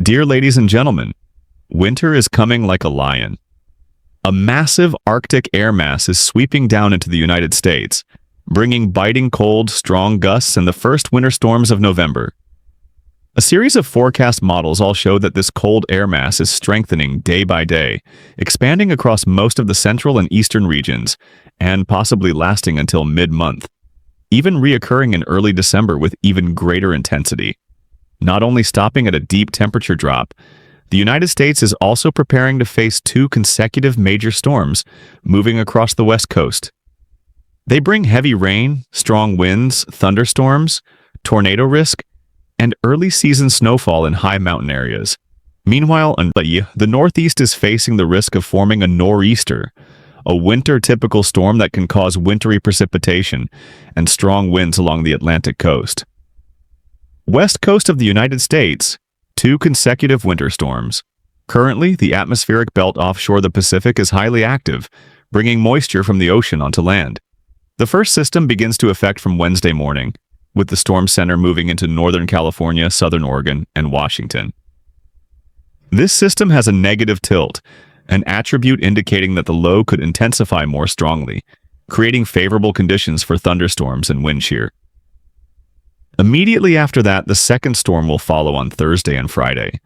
Dear ladies and gentlemen, winter is coming like a lion. A massive Arctic air mass is sweeping down into the United States, bringing biting cold, strong gusts and the first winter storms of November. A series of forecast models all show that this cold air mass is strengthening day by day, expanding across most of the central and eastern regions, and possibly lasting until mid-month, even reoccurring in early December with even greater intensity. Not only stopping at a deep temperature drop, the United States is also preparing to face two consecutive major storms moving across the West Coast. They bring heavy rain, strong winds, thunderstorms, tornado risk, and early season snowfall in high mountain areas. Meanwhile, the Northeast is facing the risk of forming a nor'easter, a winter-typical storm that can cause wintry precipitation and strong winds along the Atlantic coast. West coast of the United States, two consecutive winter storms. Currently, the atmospheric belt offshore the Pacific is highly active, bringing moisture from the ocean onto land. The first system begins to affect from Wednesday morning, with the storm center moving into Northern California, Southern Oregon, and Washington. This system has a negative tilt, an attribute indicating that the low could intensify more strongly, creating favorable conditions for thunderstorms and wind shear. Immediately after that, the second storm will follow on Thursday and Friday,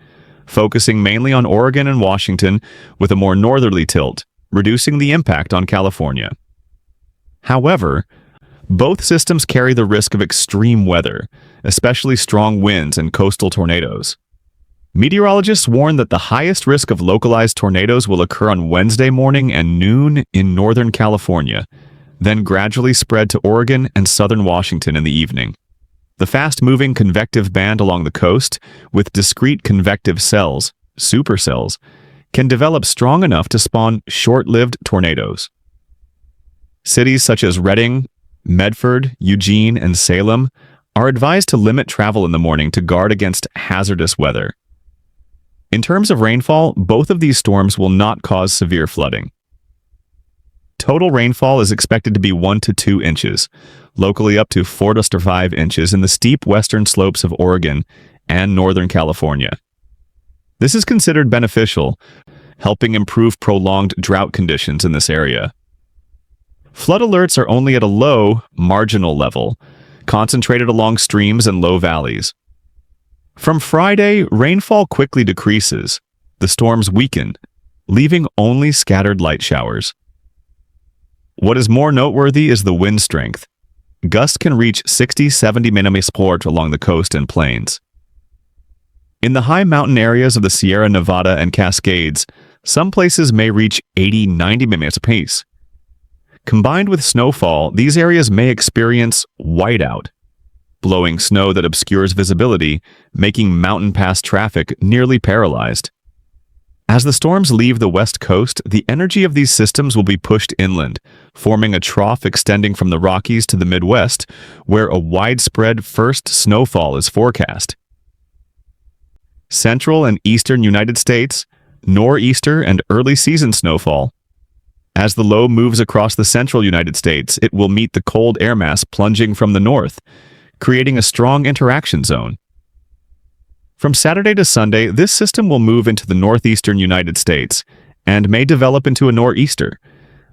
focusing mainly on Oregon and Washington with a more northerly tilt, reducing the impact on California. However, both systems carry the risk of extreme weather, especially strong winds and coastal tornadoes. Meteorologists warn that the highest risk of localized tornadoes will occur on Wednesday morning and noon in Northern California, then gradually spread to Oregon and Southern Washington in the evening. The fast-moving convective band along the coast, with discrete convective cells, supercells, can develop strong enough to spawn short-lived tornadoes. Cities such as Redding, Medford, Eugene, and Salem are advised to limit travel in the morning to guard against hazardous weather. In terms of rainfall, both of these storms will not cause severe flooding. Total rainfall is expected to be 1 to 2 inches, locally up to 4 to 5 inches in the steep western slopes of Oregon and Northern California. This is considered beneficial, helping improve prolonged drought conditions in this area. Flood alerts are only at a low, marginal level, concentrated along streams and low valleys. From Friday, rainfall quickly decreases. The storms weaken, leaving only scattered light showers. What is more noteworthy is the wind strength. Gusts can reach 60-70 mm/h along the coast and plains. In the high mountain areas of the Sierra Nevada and Cascades, some places may reach 80-90 mm/h. Combined with snowfall, these areas may experience whiteout, blowing snow that obscures visibility, making mountain pass traffic nearly paralyzed. As the storms leave the west coast, the energy of these systems will be pushed inland, forming a trough extending from the Rockies to the Midwest, where a widespread first snowfall is forecast. Central and eastern United States, nor'easter and early season snowfall. As the low moves across the central United States, it will meet the cold air mass plunging from the north, creating a strong interaction zone. From Saturday to Sunday, this system will move into the northeastern United States and may develop into a nor'easter,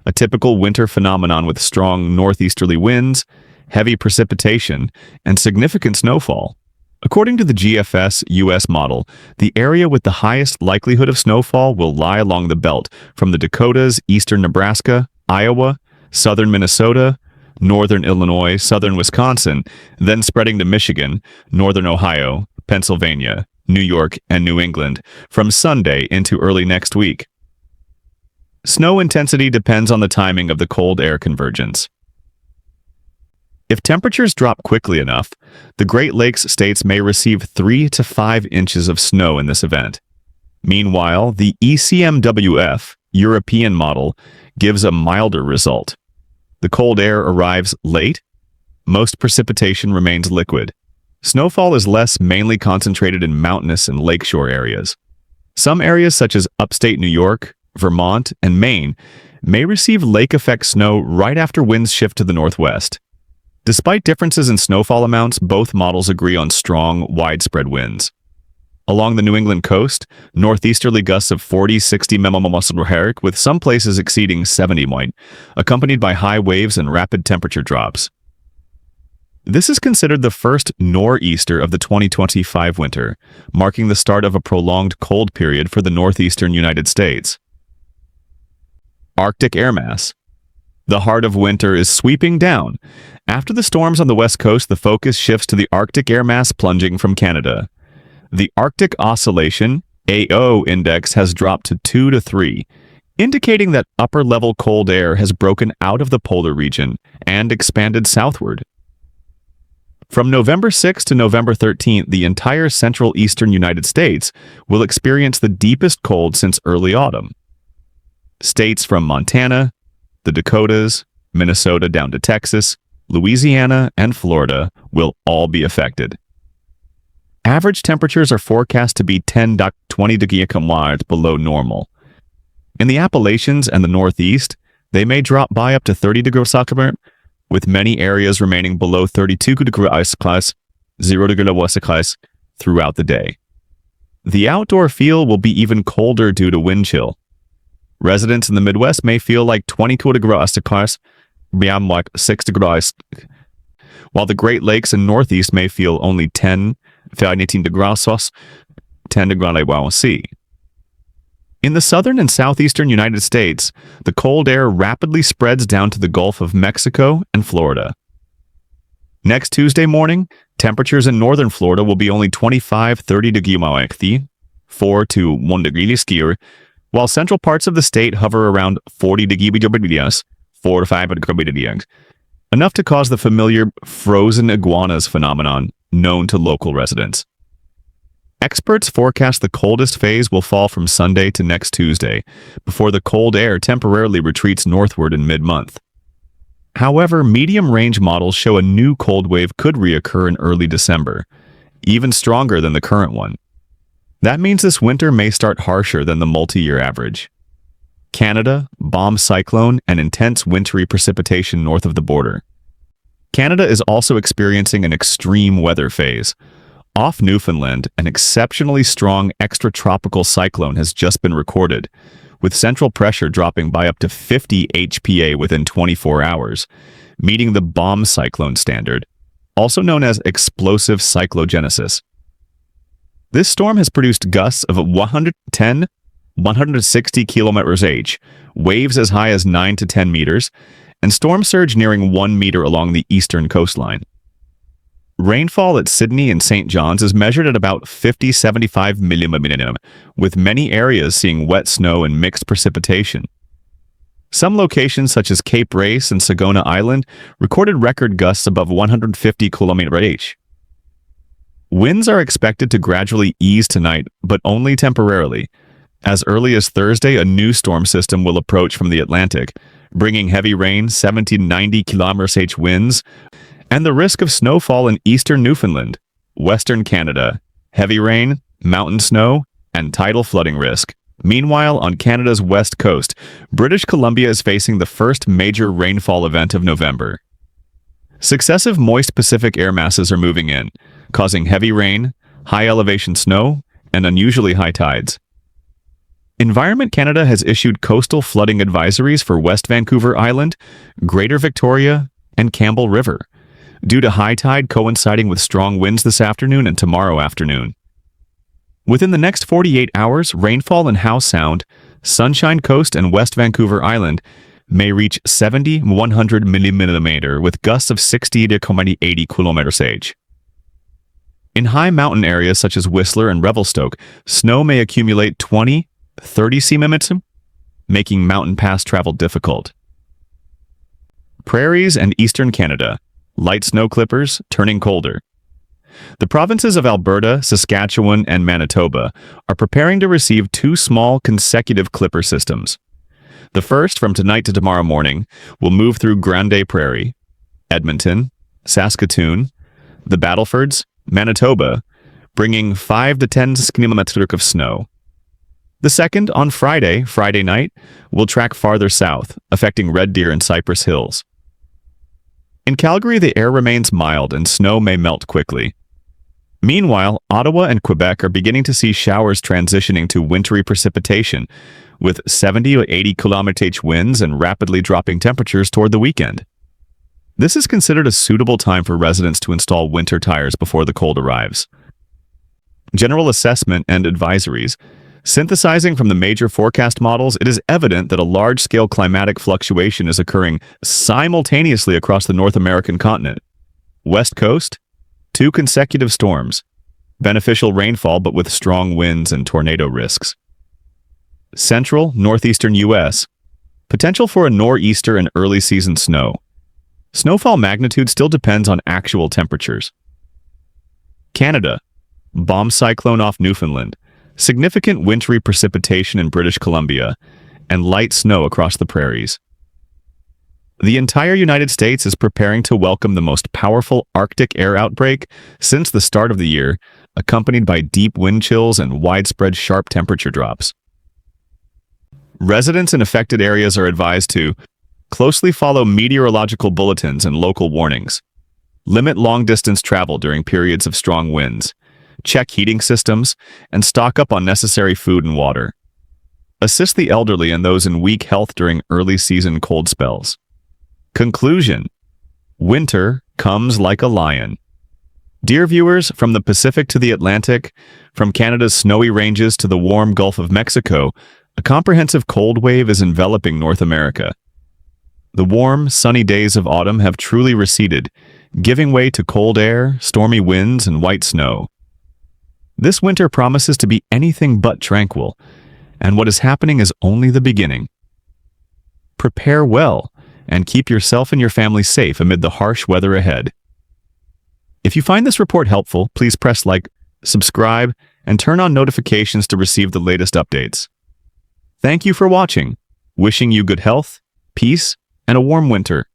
a typical winter phenomenon with strong northeasterly winds, heavy precipitation, and significant snowfall. According to the GFS US model, the area with the highest likelihood of snowfall will lie along the belt from the Dakotas, eastern Nebraska, Iowa, southern Minnesota, northern Illinois, southern Wisconsin, then spreading to Michigan, northern Ohio, Pennsylvania, New York, and New England from Sunday into early next week. Snow intensity depends on the timing of the cold air convergence. If temperatures drop quickly enough, the Great Lakes states may receive 3 to 5 inches of snow in this event. Meanwhile, the ECMWF, European model, gives a milder result. The cold air arrives late. Most precipitation remains liquid. Snowfall is less, mainly concentrated in mountainous and lakeshore areas. Some areas such as upstate New York, Vermont, and Maine may receive lake-effect snow right after winds shift to the northwest. Despite differences in snowfall amounts, both models agree on strong, widespread winds. Along the New England coast, northeasterly gusts of 40-60 mm with some places exceeding 70 mm, accompanied by high waves and rapid temperature drops. This is considered the first nor'easter of the 2025 winter, marking the start of a prolonged cold period for the northeastern United States. Arctic air mass. The heart of winter is sweeping down. After the storms on the west coast, the focus shifts to the Arctic air mass plunging from Canada. The Arctic Oscillation, AO index, has dropped to 2 to 3, indicating that upper-level cold air has broken out of the polar region and expanded southward. From November 6 to November 13, the entire central eastern United States will experience the deepest cold since early autumn. States from Montana, the Dakotas, Minnesota down to Texas, Louisiana, and Florida will all be affected. Average temperatures are forecast to be 10 to 20 degrees below normal. In the Appalachians and the Northeast, they may drop by up to 30 degrees Celsius, with many areas remaining below 32 degrees Celsius, 0 degrees Celsius throughout the day. The outdoor feel will be even colder due to wind chill. Residents in the Midwest may feel like 22 degrees Celsius, beyond like 6 degrees, while the Great Lakes and Northeast may feel only 10 degrees Celsius, 10 degrees C. In the southern and southeastern United States, the cold air rapidly spreads down to the Gulf of Mexico and Florida. Next Tuesday morning, temperatures in northern Florida will be only 25-30 degrees, 4 to 1 degree skier, while central parts of the state hover around 40 degrees, 4 to 5 degrees, enough to cause the familiar frozen iguanas phenomenon known to local residents. Experts forecast the coldest phase will fall from Sunday to next Tuesday, before the cold air temporarily retreats northward in mid-month. However, medium-range models show a new cold wave could reoccur in early December, even stronger than the current one. That means this winter may start harsher than the multi-year average. Canada, bomb cyclone, and intense wintry precipitation north of the border. Canada is also experiencing an extreme weather phase. Off Newfoundland, an exceptionally strong extratropical cyclone has just been recorded, with central pressure dropping by up to 50 HPA within 24 hours, meeting the bomb cyclone standard, also known as explosive cyclogenesis. This storm has produced gusts of 110-160 km/h, waves as high as 9 to 10 meters, and storm surge nearing 1 meter along the eastern coastline. Rainfall at Sydney and St. John's is measured at about 50-75 mm, with many areas seeing wet snow and mixed precipitation. Some locations such as Cape Race and Sagona Island recorded record gusts above 150 km/h. Winds are expected to gradually ease tonight, but only temporarily. As early as Thursday, a new storm system will approach from the Atlantic, bringing heavy rain, 70 to 90 km/h winds, and the risk of snowfall in eastern Newfoundland, western Canada, heavy rain, mountain snow, and tidal flooding risk. Meanwhile, on Canada's west coast, British Columbia is facing the first major rainfall event of November. Successive moist Pacific air masses are moving in, causing heavy rain, high elevation snow, and unusually high tides. Environment Canada has issued coastal flooding advisories for West Vancouver Island, Greater Victoria, and Campbell River, due to high tide coinciding with strong winds this afternoon and tomorrow afternoon. Within the next 48 hours, rainfall in Howe Sound, Sunshine Coast, and West Vancouver Island may reach 70-100 mm with gusts of 60 to 80 km/h. In high mountain areas such as Whistler and Revelstoke, snow may accumulate 20-30 cm, making mountain pass travel difficult. Prairies and eastern Canada. Light snow clippers turning colder. The provinces of Alberta, Saskatchewan, and Manitoba are preparing to receive 2 small consecutive clipper systems. The first, from tonight to tomorrow morning, will move through Grande Prairie, Edmonton, Saskatoon, the Battlefords, Manitoba, bringing 5 to 10 cm of snow. The second, on Friday night, will track farther south, affecting Red Deer and Cypress Hills. In Calgary, the air remains mild and snow may melt quickly. Meanwhile, Ottawa and Quebec are beginning to see showers transitioning to wintry precipitation, with 70 or 80 km/h winds and rapidly dropping temperatures toward the weekend. This is considered a suitable time for residents to install winter tires before the cold arrives. General assessment and advisories. Synthesizing from the major forecast models, it is evident that a large-scale climatic fluctuation is occurring simultaneously across the North American continent. West Coast, 2 consecutive storms. Beneficial rainfall but with strong winds and tornado risks. Central, northeastern U.S. Potential for a nor'easter and early season snow. Snowfall magnitude still depends on actual temperatures. Canada. Bomb cyclone off Newfoundland. Significant wintry precipitation in British Columbia, and light snow across the prairies. The entire United States is preparing to welcome the most powerful Arctic air outbreak since the start of the year, accompanied by deep wind chills and widespread sharp temperature drops. Residents in affected areas are advised to closely follow meteorological bulletins and local warnings. Limit long-distance travel during periods of strong winds. Check heating systems, and stock up on necessary food and water. Assist the elderly and those in weak health during early season cold spells. Conclusion. Winter comes like a lion. Dear viewers, from the Pacific to the Atlantic, from Canada's snowy ranges to the warm Gulf of Mexico, a comprehensive cold wave is enveloping North America. The warm, sunny days of autumn have truly receded, giving way to cold air, stormy winds, and white snow. This winter promises to be anything but tranquil, and what is happening is only the beginning. Prepare well, and keep yourself and your family safe amid the harsh weather ahead. If you find this report helpful, please press like, subscribe, and turn on notifications to receive the latest updates. Thank you for watching. Wishing you good health, peace, and a warm winter.